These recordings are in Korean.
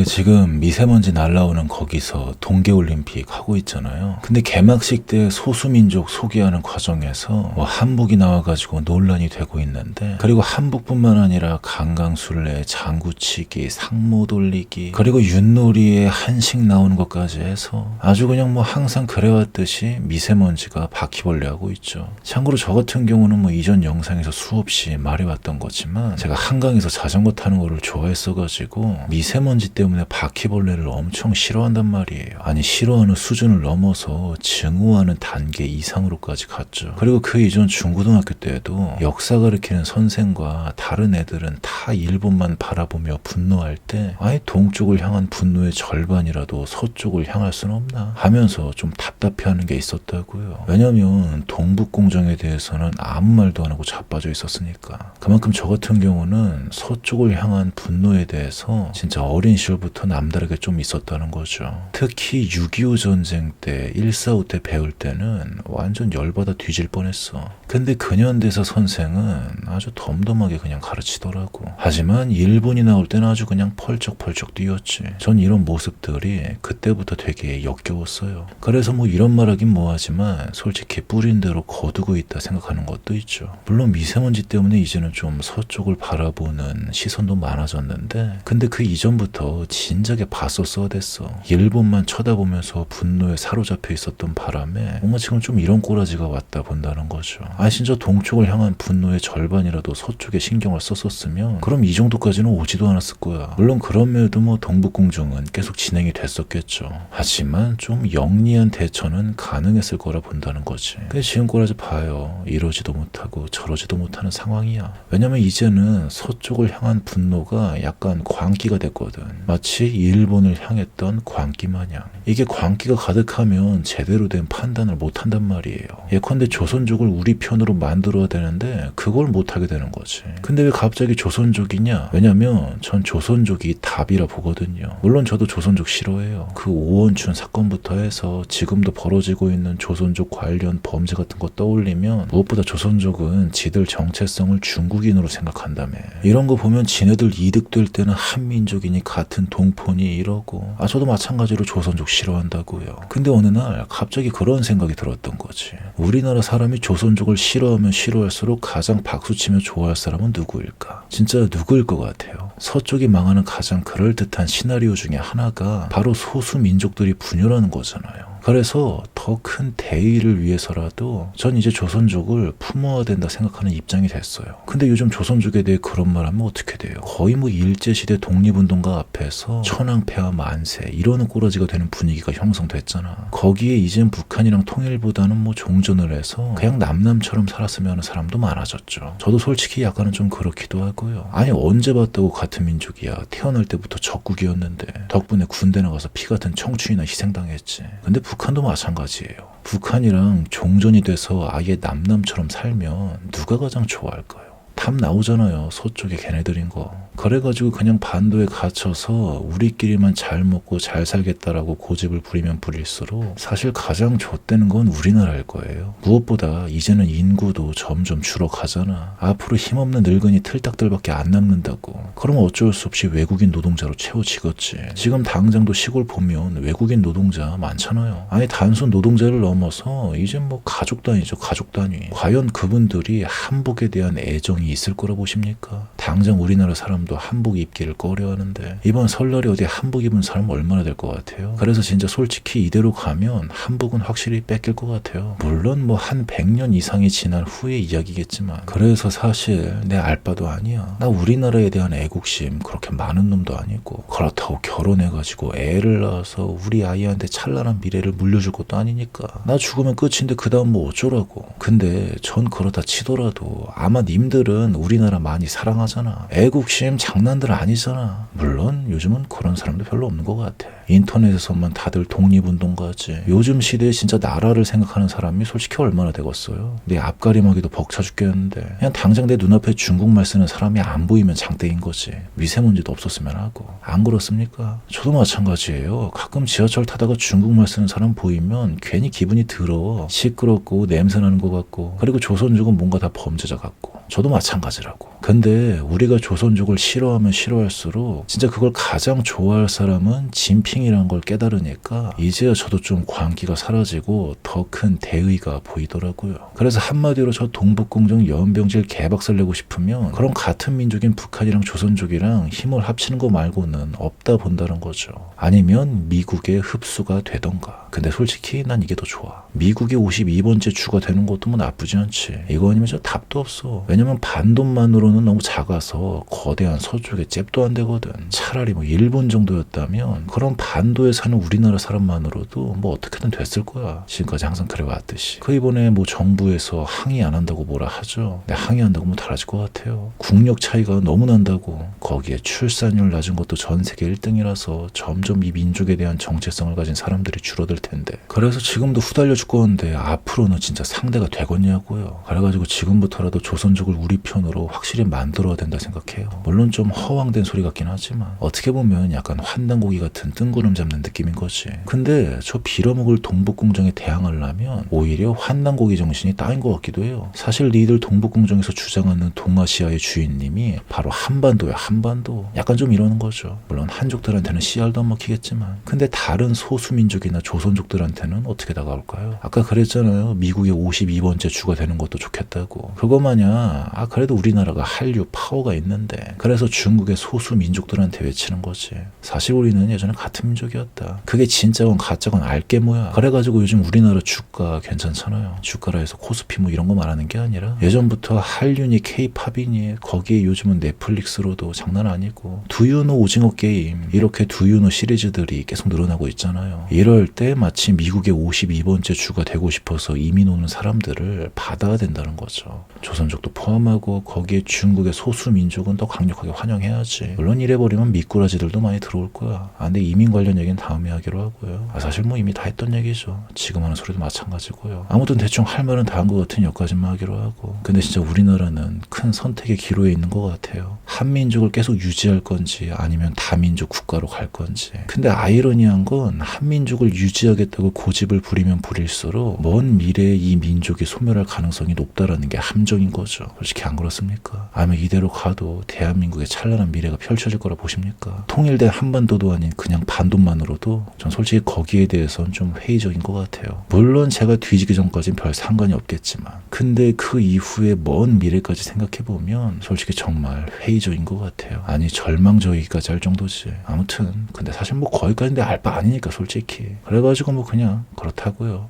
지금 미세먼지 날라오는 거기서 동계올림픽 하고 있잖아요. 근데 개막식 때 소수민족 소개하는 과정에서 한복이 나와가지고 논란이 되고 있는데, 그리고 한복뿐만 아니라 강강술래, 장구치기, 상모 돌리기, 그리고 윷놀이에 한식 나오는 것까지 해서 아주 그냥 항상 그래왔듯이 미세먼지가 바퀴벌레하고 있죠. 참고로 저 같은 경우는 이전 영상에서 수없이 말해왔던 거지만, 제가 한강에서 자전거 타는 거를 좋아했어가지고 미세먼지 때문에 바퀴벌레를 엄청 싫어한단 말이에요. 아니, 싫어하는 수준을 넘어서 증오하는 단계 이상으로까지 갔죠. 그리고 그 이전 중고등학교 때에도 역사 가르치는 선생과 다른 애들은 다 일본만 바라보며 분노할 때, 아예 동쪽을 향한 분노의 절반이라도 서쪽을 향할 수는 없나 하면서 좀 답답해하는 게 있었다고요. 왜냐면 동북공정에 대해서는 아무 말도 안 하고 자빠져 있었으니까. 그만큼 저 같은 경우는 서쪽을 향한 분노에 대해서 진짜 어린 시절부터 남다르게 좀 있었다는 거죠. 특히 6.25 전쟁 때 145 때 배울 때는 완전 열받아 뒤질 뻔했어. 근데 근현대사 선생은 아주 덤덤하게 그냥 가르치더라고. 하지만 일본이 나올 때는 아주 그냥 펄쩍펄쩍 뛰었지. 전 이런 모습들이 그때부터 되게 역겨웠어요. 그래서 이런 말하긴 뭐하지만 솔직히 뿌린 대로 거두고 있다 생각하는 것도 있죠. 물론 미세먼지 때문에 이제는 좀 서쪽을 바라보는 시선도 많아졌는데, 근데 그 이전부터 진작에 봤었어야 됐어. 일본만 쳐다보면서 분노에 사로잡혀 있었던 바람에 뭔가 지금 좀 이런 꼬라지가 왔다 본다는 거죠. 진짜 동쪽을 향한 분노의 절반이라도 서쪽에 신경을 썼었으면 그럼 이 정도까지는 오지도 않았을 거야. 물론 그럼에도 동북공정은 계속 진행이 됐었겠죠. 하지만 좀 영리한 대처는 가능했을 거라 본다는 거지. 근데 지금 꼬라지 봐요. 이러지도 못하고 저러지도 못하는 상황이야. 왜냐면 이제는 서쪽을 향한 분노가 약간 광기가 됐거든. 마치 일본을 향했던 광기 마냥. 이게 광기가 가득하면 제대로 된 판단을 못한단 말이에요. 예컨대 조선족을 우리 편으로 만들어야 되는데 그걸 못하게 되는 거지. 근데 왜 갑자기 조선족이냐? 왜냐면 전 조선족이 답이라 보거든요. 물론 저도 조선족 싫어해요. 그 오원춘 사건부터 해서 지금도 벌어지고 있는 조선족 관련 범죄 같은 거 떠올리면 무엇보다 조선족은 지들 정체성을 중국인으로 생각한다며. 이런 거 보면 지네들 이득될 때는 한민족이니 같은 동포니 이러고, 저도 마찬가지로 조선족 싫어한다고요. 근데 어느 날 갑자기 그런 생각이 들었던 거지. 우리나라 사람이 조선족을 싫어하면 싫어할수록 가장 박수치며 좋아할 사람은 누구일까? 진짜 누구일 것 같아요? 서쪽이 망하는 가장 그럴듯한 시나리오 중에 하나가 바로 소수 민족들이 분열하는 거잖아요. 그래서 더 큰 대의를 위해서라도 전 이제 조선족을 품어야 된다 생각하는 입장이 됐어요. 근데 요즘 조선족에 대해 그런 말 하면 어떻게 돼요? 거의 일제시대 독립운동가 앞에서 천황폐하 만세 이러는 꼬라지가 되는 분위기가 형성됐잖아. 거기에 이젠 북한이랑 통일보다는 종전을 해서 그냥 남남처럼 살았으면 하는 사람도 많아졌죠. 저도 솔직히 약간은 좀 그렇기도 하고요. 언제 봤다고 같은 민족이야. 태어날 때부터 적국이었는데 덕분에 군대 나가서 피 같은 청춘이나 희생당했지. 근데 북한도 마찬가지예요. 북한이랑 종전이 돼서 아예 남남처럼 살면 누가 가장 좋아할까요? 답 나오잖아요. 서쪽에 걔네들인 거. 그래가지고 그냥 반도에 갇혀서 우리끼리만 잘 먹고 잘 살겠다라고 고집을 부리면 부릴수록 사실 가장 좆되는 건 우리나라일 거예요. 무엇보다 이제는 인구도 점점 줄어가잖아. 앞으로 힘없는 늙은이 틀딱들밖에 안 남는다고. 그럼 어쩔 수 없이 외국인 노동자로 채워지겠지. 지금 당장도 시골 보면 외국인 노동자 많잖아요. 단순 노동자를 넘어서 이제 가족 단위죠. 가족 단위. 과연 그분들이 한복에 대한 애정이 있을 거라 보십니까? 당장 우리나라 사람도 한복 입기를 꺼려하는데 이번 설날에 어디 한복 입은 사람 얼마나 될 것 같아요? 그래서 진짜 솔직히 이대로 가면 한복은 확실히 뺏길 것 같아요. 물론 한 100년 이상이 지난 후의 이야기겠지만, 그래서 사실 내 알바도 아니야. 나 우리나라에 대한 애국심 그렇게 많은 놈도 아니고, 그렇다고 결혼해가지고 애를 낳아서 우리 아이한테 찬란한 미래를 물려줄 것도 아니니까. 나 죽으면 끝인데 그 다음 어쩌라고. 근데 전 그렇다 치더라도 아마 님들은 우리나라 많이 사랑하잖아. 애국심 장난들 아니잖아. 물론 요즘은 그런 사람도 별로 없는 것 같아. 인터넷에서만 다들 독립운동가지. 요즘 시대에 진짜 나라를 생각하는 사람이 솔직히 얼마나 되겠어요. 내 앞가림하기도 벅차 죽겠는데 그냥 당장 내 눈앞에 중국말 쓰는 사람이 안 보이면 장땡인 거지. 미세먼지도 없었으면 하고. 안 그렇습니까? 저도 마찬가지예요. 가끔 지하철 타다가 중국말 쓰는 사람 보이면 괜히 기분이 더러워. 시끄럽고 냄새나는 것 같고, 그리고 조선족은 뭔가 다 범죄자 같고. 저도 마찬가지라고. 근데 우리가 조선족을 싫어하면 싫어할수록 진짜 그걸 가장 좋아할 사람은 진핑이란 걸 깨달으니까 이제야 저도 좀 광기가 사라지고 더 큰 대의가 보이더라고요. 그래서 한마디로 저 동북공정 연병질 개박살 내고 싶으면 그런 같은 민족인 북한이랑 조선족이랑 힘을 합치는 거 말고는 없다 본다는 거죠. 아니면 미국의 흡수가 되던가. 근데 솔직히 난 이게 더 좋아. 미국의 52번째 주가 되는 것도 뭐 나쁘지 않지. 이거 아니면 저 답도 없어. 왜냐면 반도만으로는 너무 작아서 거대한 서쪽에 잽도 안 되거든. 차라리 뭐 일본 정도였다면 그런 반도에 사는 우리나라 사람만으로도 뭐 어떻게든 됐을 거야. 지금까지 항상 그래왔듯이. 그 이번에 뭐 정부에서 항의 안 한다고 뭐라 하죠. 근데 항의한다고 뭐 달라질 것 같아요. 국력 차이가 너무 난다고. 거기에 출산율 낮은 것도 전 세계 1등이라서 점점 이 민족에 대한 정체성을 가진 사람들이 줄어들 텐데. 그래서 지금도 후달려 죽고 있는데 앞으로는 진짜 상대가 되겠냐고요. 그래가지고 지금부터라도 조선족을 우리 편으로 확실히 만들어야 된다 생각해요. 물론 좀 허황된 소리 같긴 하지만 어떻게 보면 약간 환단고기 같은 뜬구름 잡는 느낌인 거지. 근데 저 빌어먹을 동북공정에 대항하려면 오히려 환단고기 정신이 따인 것 같기도 해요. 사실 니들 동북공정에서 주장하는 동아시아의 주인님이 바로 한반도야. 한반도. 약간 좀 이러는 거죠. 물론 한족들한테는 씨알도 안 먹히겠지만 근데 다른 소수민족이나 조선족들한테는 어떻게 다가올까요? 아까 그랬잖아요. 미국의 52번째 주가 되는 것도 좋겠다고. 그거 마냥 그래도 우리나라가 한류 파워가 있는데 그래서 중국의 소수민족들한테 외치는 거지. 사실 우리는 예전에 같은 민족이었다. 그게 진짜건 가짜건 알게 뭐야. 그래가지고 요즘 우리나라 주가 괜찮잖아요. 주가라 해서 코스피 뭐 이런 거 말하는 게 아니라 예전부터 한류니 케이팝이니 거기에 요즘은 넷플릭스로도 장난 아니고 두유노 오징어 게임 이렇게 두유노 시리즈들이 계속 늘어나고 있잖아요. 이럴 때 마치 미국의 52번째 주가 되고 싶어서 이민 오는 사람들을 받아야 된다는 거죠. 조선족도 포함하고 거기에 중국의 소수민족은 더 강력하게 환영해야지. 물론 이래버리면 미꾸라지들도 많이 들어올 거야. 근데 이민 관련 얘기는 다음에 하기로 하고요. 사실 뭐 이미 다 했던 얘기죠. 지금 하는 소리도 마찬가지고요. 아무튼 대충 할 말은 다 한 것 같은 여기까지만 하기로 하고. 근데 진짜 우리나라는 큰 선택의 기로에 있는 것 같아요. 한민족을 계속 유지할 건지 아니면 다민족 국가로 갈 건지. 근데 아이러니한 건 한민족을 유지하겠다고 고집을 부리면 부릴수록 먼 미래에 이 민족이 소멸할 가능성이 높다라는 게 함정인 거죠. 솔직히 안 그렇습니까? 아니면 이대로 가도 대한민국의 찬란한 미래가 펼쳐질 거라 보십니까? 통일된 한반도도 아닌 그냥 반도만으로도 전 솔직히 거기에 대해서는 좀 회의적인 것 같아요. 물론 제가 뒤지기 전까지는 별 상관이 없겠지만 근데 그 이후에 먼 미래까지 생각해보면 솔직히 정말 회의적인 것 같아요. 아니 절망적이기까지 할 정도지. 아무튼 근데 사실 뭐 거기까지인데 알 바 아니니까 솔직히. 그래가지고 뭐 그냥 그렇다고요.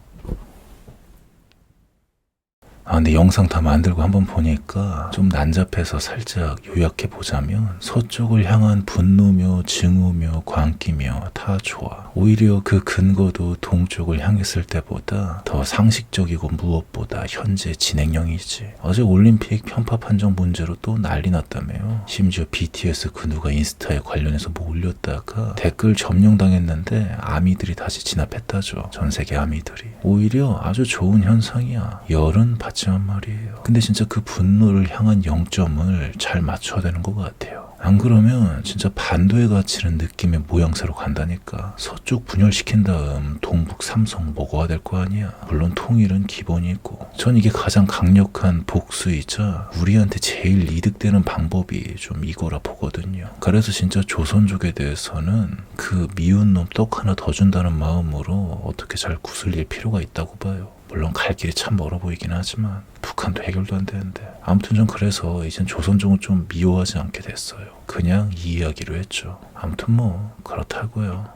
근데 영상 다 만들고 한번 보니까 좀 난잡해서 살짝 요약해 보자면 서쪽을 향한 분노며 증오며 광기며 다 좋아. 오히려 그 근거도 동쪽을 향했을 때보다 더 상식적이고 무엇보다 현재 진행형이지. 어제 올림픽 편파 판정 문제로 또 난리 났다며요. 심지어 BTS 그 누가 인스타에 관련해서 뭐 올렸다가 댓글 점령당했는데 아미들이 다시 진압했다죠. 전 세계 아미들이. 오히려 아주 좋은 현상이야. 열은 받지만 말이에요. 근데 진짜 그 분노를 향한 0점을 잘 맞춰야 되는 것 같아요. 안 그러면 진짜 반도에 갇히는 느낌의 모양새로 간다니까. 서쪽 분열시킨 다음 동북 삼성 먹어야 될 거 아니야. 물론 통일은 기본이고 전 이게 가장 강력한 복수이자 우리한테 제일 이득되는 방법이 좀 이거라 보거든요. 그래서 진짜 조선족에 대해서는 그 미운 놈 떡 하나 더 준다는 마음으로 어떻게 잘 구슬릴 필요가 있다고 봐요. 물론 갈 길이 참 멀어 보이긴 하지만 북한도 해결도 안 되는데. 아무튼 전 그래서 이젠 조선족은 좀 미워하지 않게 됐어요. 그냥 이해하기로 했죠. 아무튼 뭐 그렇다고요.